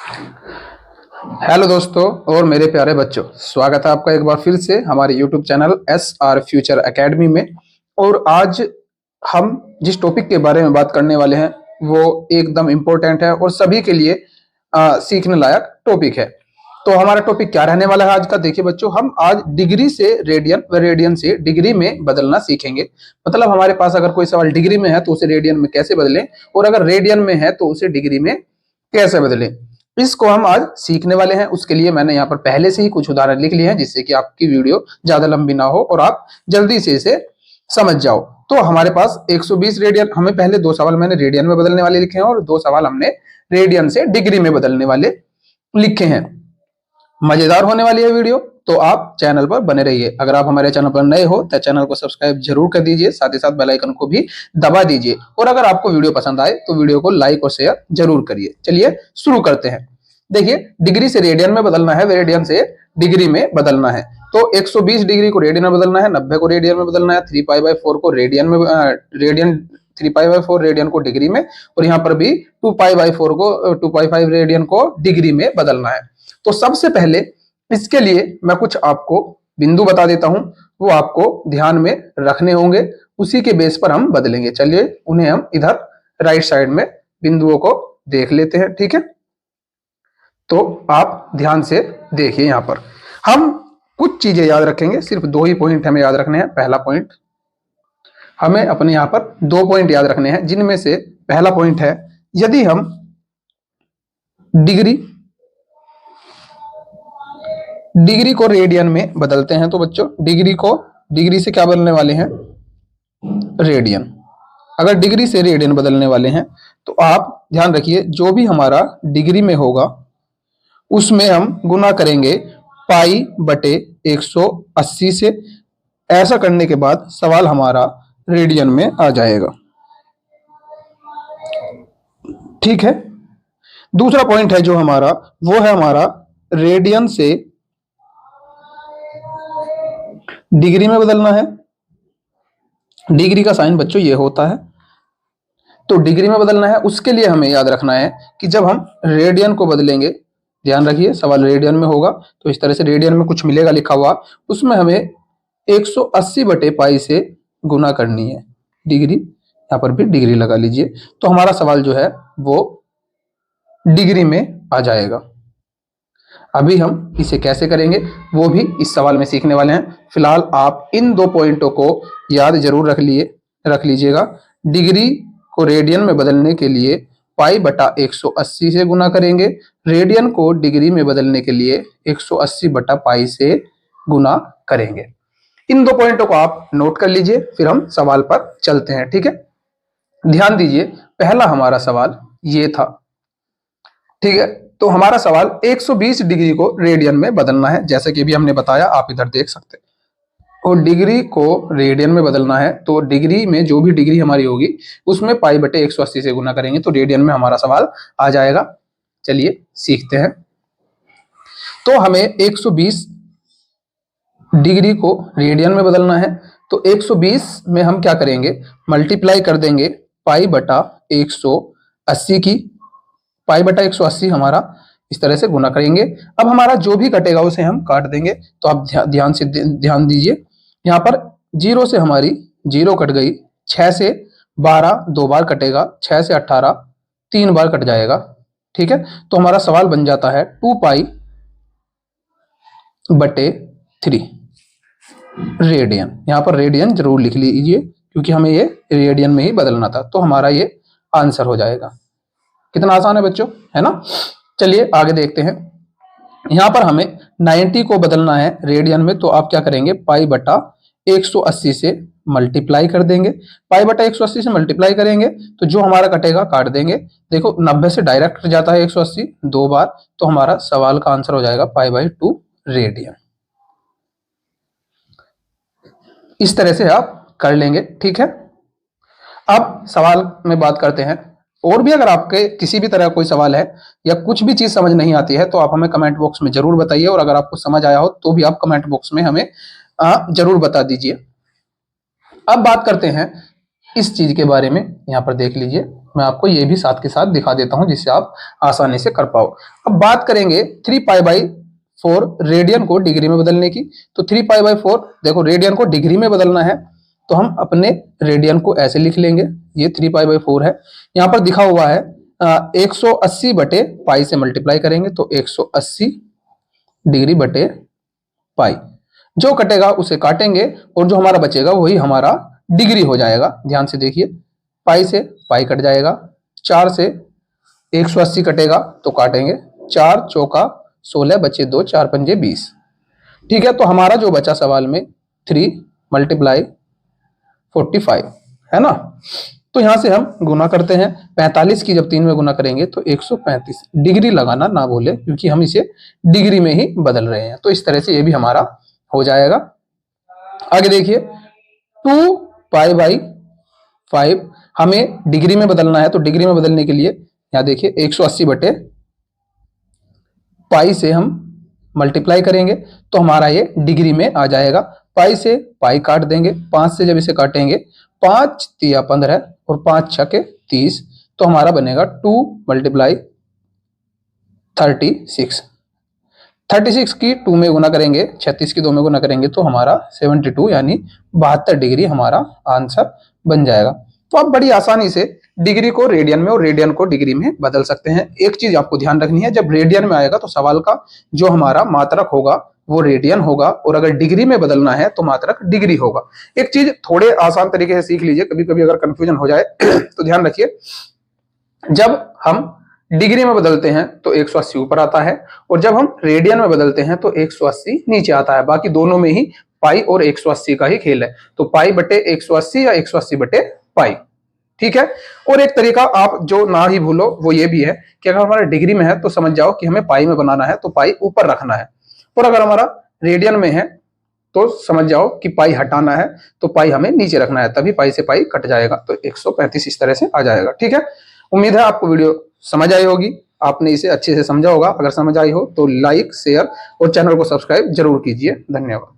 Hello दोस्तों और मेरे प्यारे बच्चों, स्वागत है आपका एक बार फिर से हमारे YouTube channel SR future academy में। और आज हम जिस टॉपिक के बारे में बात करने वाले हैं वो एकदम इम्पोर्टेंट है और सभी के लिए सीखने लायक टॉपिक है। तो हमारा टॉपिक क्या रहने वाला है आज का? देखिए बच्चों, हम आज डिग्री से रेडियन व रेडियन से डिग्री में बदलना सीखेंगे। मतलब हमारे पास अगर कोई सवाल डिग्री में है तो उसे रेडियन में कैसे बदलें, और अगर रेडियन में है तो उसे डिग्री में कैसे बदलें, इसको हम आज सीखने वाले हैं। उसके लिए मैंने यहाँ पर पहले से ही कुछ उदाहरण लिख लिए हैं जिससे कि आपकी वीडियो ज्यादा लंबी ना हो और आप जल्दी से इसे समझ जाओ। तो हमारे पास 120 रेडियन, हमें पहले दो सवाल मैंने रेडियन में बदलने वाले लिखे हैं और दो सवाल हमने रेडियन से डिग्री में बदलने वाले लिखे हैं। मजेदार होने वाली है वीडियो, तो आप चैनल पर बने रहिए। अगर आप हमारे चैनल पर नए हो तो चैनल को सब्सक्राइब जरूर कर दीजिए, साथ ही साथ बेल आइकन को भी दबा दीजिए। और अगर आपको वीडियो पसंद आए तो वीडियो को लाइक और शेयर जरूर करिए। चलिए शुरू करते हैं। देखिए, डिग्री से रेडियन में बदलना है, रेडियन से डिग्री में बदलना है। तो 120 डिग्री को रेडियन में बदलना है, 90 को रेडियन में बदलना है, 3π/4 को रेडियन में रेडियन 3π/4 रेडियन को डिग्री में, और यहाँ पर भी 2π/4 को 2π5 रेडियन को डिग्री में बदलना है। तो सबसे पहले इसके लिए मैं कुछ आपको बिंदु बता देता हूं, वो आपको ध्यान में रखने होंगे, उसी के बेस पर हम बदलेंगे। चलिए उन्हें हम इधर राइट साइड में बिंदुओं को देख लेते हैं, ठीक है। तो आप ध्यान से देखिए, यहां पर हम कुछ चीजें याद रखेंगे, सिर्फ दो ही पॉइंट हमें याद रखने हैं। पहला पॉइंट, हमें अपने यहां पर दो पॉइंट याद रखने हैं, जिनमें से पहला पॉइंट है, यदि हम डिग्री को रेडियन में बदलते हैं तो बच्चों डिग्री से क्या बदलने वाले हैं? रेडियन। अगर डिग्री से रेडियन बदलने वाले हैं तो आप ध्यान रखिए, जो भी हमारा डिग्री में होगा उसमें हम गुना करेंगे π/180 से। ऐसा करने के बाद सवाल हमारा रेडियन में आ जाएगा, ठीक है। दूसरा पॉइंट है जो हमारा, वो है हमारा रेडियन से डिग्री में बदलना है। डिग्री का साइन बच्चों ये होता है, तो डिग्री में बदलना है। उसके लिए हमें याद रखना है कि जब हम रेडियन को बदलेंगे, ध्यान रखिए सवाल रेडियन में होगा तो इस तरह से रेडियन में कुछ मिलेगा लिखा हुआ, उसमें हमें 180/π से गुना करनी है डिग्री। यहां पर भी डिग्री लगा लीजिए, तो हमारा सवाल जो है वो डिग्री में आ जाएगा। अभी हम इसे कैसे करेंगे वो भी इस सवाल में सीखने वाले हैं। फिलहाल आप इन दो पॉइंटों को याद जरूर रख लीजिएगा। डिग्री को रेडियन में बदलने के लिए π/180 से गुना करेंगे, रेडियन को डिग्री में बदलने के लिए 180/π से गुना करेंगे। इन दो पॉइंटों को आप नोट कर लीजिए, फिर हम सवाल पर चलते हैं, ठीक है। ध्यान दीजिए, पहला हमारा सवाल ये था, ठीक है। तो हमारा सवाल 120 डिग्री को रेडियन में बदलना है, जैसे कि अभी हमने बताया, आप इधर देख सकते हैं। और डिग्री को रेडियन में बदलना है तो डिग्री में जो भी डिग्री हमारी होगी उसमें π/180 से गुना करेंगे तो रेडियन में हमारा सवाल आ जाएगा। चलिए सीखते हैं। तो हमें 120 डिग्री को रेडियन में बदलना है, तो 120 में हम क्या करेंगे, मल्टीप्लाई कर देंगे π/180 की। π/180 हमारा इस तरह से गुना करेंगे। अब हमारा जो भी कटेगा उसे हम काट देंगे। तो आप ध्यान दीजिए, यहाँ पर 0 से हमारी 0 कट गई, 6 से 12 दो बार कटेगा, 6 से 18 तीन बार कट जाएगा, ठीक है। तो हमारा सवाल बन जाता है 2π/3 रेडियन। यहाँ पर रेडियन जरूर लिख लीजिए क्योंकि हमें ये रेडियन में ही बदलना था, तो हमारा ये आंसर हो जाएगा। कितना आसान है बच्चों, है ना। चलिए आगे देखते हैं। यहां पर हमें 90 को बदलना है रेडियन में, तो आप क्या करेंगे, π/180 से मल्टीप्लाई कर देंगे। π/180 से मल्टीप्लाई करेंगे तो जो हमारा कटेगा काट देंगे। देखो 90 से डायरेक्ट कट जाता है 180 दो बार, तो हमारा सवाल का आंसर हो जाएगा π/2 रेडियन। इस तरह से आप कर लेंगे, ठीक है। अब सवाल में बात करते हैं। और भी अगर आपके किसी भी तरह कोई सवाल है या कुछ भी चीज समझ नहीं आती है तो आप हमें कमेंट बॉक्स में जरूर बताइए, और अगर आपको समझ आया हो तो भी आप कमेंट बॉक्स में हमें जरूर बता दीजिए। अब बात करते हैं इस चीज के बारे में यहाँ पर देख लीजिए, मैं आपको ये भी साथ के साथ दिखा देता हूं जिससे आप आसानी से कर पाओ। अब बात करेंगे 3π/4 रेडियन को डिग्री में बदलने की। तो 3π/4 देखो, रेडियन को डिग्री में बदलना है तो हम अपने रेडियन को ऐसे लिख लेंगे, ये 3π/4 है। यहाँ पर दिखा हुआ है 180/π से मल्टीप्लाई करेंगे तो 180 डिग्री बटे पाई। जो कटेगा उसे काटेंगे और जो हमारा बचेगा वही हमारा डिग्री हो जाएगा। ध्यान से देखिए, पाई से पाई कट जाएगा, 4 से 180 कटेगा तो काटेंगे, 4 चौका 16 बचे 2, 4 पंजे 20। ठीक है, तो हमारा जो बचा सवाल में 3 × 45 है ना। तो यहां से हम गुना करते हैं, 45 की जब 3 में गुना करेंगे तो 135। डिग्री लगाना ना भूले क्योंकि हम इसे डिग्री में ही बदल रहे हैं। तो इस तरह से ये भी हमारा हो जाएगा। आगे देखिए 2π/5 हमें डिग्री में बदलना है। तो डिग्री में बदलने के लिए यहां देखिए 180/π से हम मल्टीप्लाई करेंगे तो हमारा ये डिग्री में आ जाएगा। पाई से पाई काट देंगे, 5 से जब इसे काटेंगे 5 × 15 और 5 × 6 = 30, तो हमारा बनेगा 2 × 36। 36 की 2 में गुना करेंगे, 36 की 2 में गुना करेंगे तो हमारा 72 यानी 72 डिग्री हमारा आंसर बन जाएगा। तो आप बड़ी आसानी से डिग्री को रेडियन में और रेडियन को डिग्री में बदल सकते हैं। एक चीज आपको ध्यान रखनी है, जब रेडियन में आएगा तो सवाल का जो हमारा मात्रक होगा वो रेडियन होगा, और अगर डिग्री में बदलना है तो मात्रक डिग्री होगा। एक चीज थोड़े आसान तरीके से सीख लीजिए, कभी कभी अगर कंफ्यूजन हो जाए तो ध्यान रखिए, जब हम डिग्री में बदलते हैं तो 180 ऊपर आता है, और जब हम रेडियन में बदलते हैं तो 180 नीचे आता है। बाकी दोनों में ही पाई और 180 का ही खेल है। तो पाई बटे 180 या 180 बटे पाई। ठीक है। और एक तरीका आप जो ना ही भूलो वो ये भी है कि अगर हमारा डिग्री में है तो समझ जाओ कि हमें पाई में बनाना है तो पाई ऊपर रखना है, और अगर हमारा रेडियन में है तो समझ जाओ कि पाई हटाना है तो पाई हमें नीचे रखना है, तभी पाई से पाई कट जाएगा तो 135 इस तरह से आ जाएगा। ठीक है, उम्मीद है आपको वीडियो समझ आई होगी, आपने इसे अच्छे से समझा होगा। अगर समझ आई हो तो लाइक, शेयर और चैनल को सब्सक्राइब जरूर कीजिए। धन्यवाद।